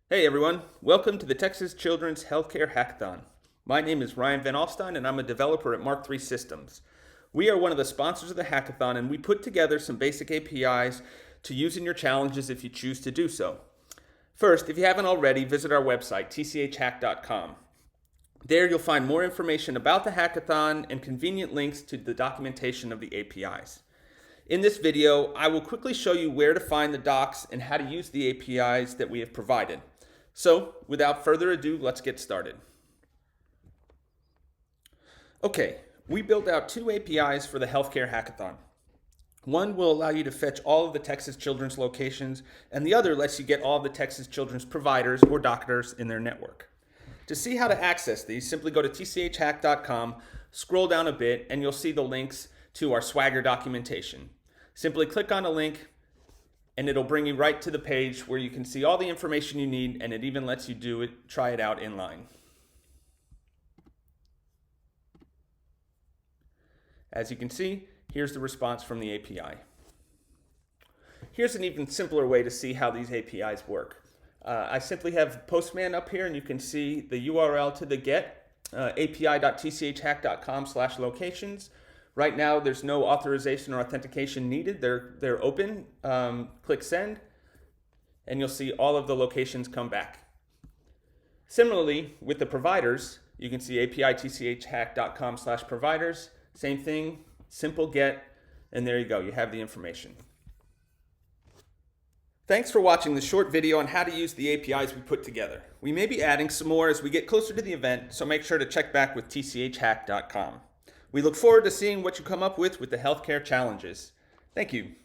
Hey everyone, welcome to the Texas Children's Healthcare Hackathon. My name is Ryan Van Alstyne and I'm a developer at Mark III Systems. We are one of the sponsors of the hackathon and we put together some basic APIs to use in your challenges if you choose to do so. First, if you haven't already, visit our website, tchhack.com. There you'll find more information about the hackathon and convenient links to the documentation of the APIs. In this video, I will quickly show you where to find the docs and how to use the APIs that we have provided. So, without further ado, let's get started. Okay, we built out two APIs for the Healthcare Hackathon. One will allow you to fetch all of the Texas Children's locations, and the other lets you get all of the Texas Children's providers or doctors in their network. To see how to access these, simply go to tchhack.com, scroll down a bit, and you'll see the links to our Swagger documentation. Simply click on a link, and it'll bring you right to the page where you can see all the information you need, and it even lets you try it out inline. As you can see, here's the response from the API. Here's an even simpler way to see how these APIs work. I simply have Postman up here, and you can see the URL to the get, api.tchhack.com/locations. Right now, there's no authorization or authentication needed. They're open. Click send, and you'll see all of the locations come back. Similarly, with the providers, you can see api.tchhack.com/providers. Same thing, simple get, and there you go. You have the information. Thanks for watching this short video on how to use the APIs we put together. We may be adding some more as we get closer to the event, so make sure to check back with tchhack.com. We look forward to seeing what you come up with the healthcare challenges. Thank you.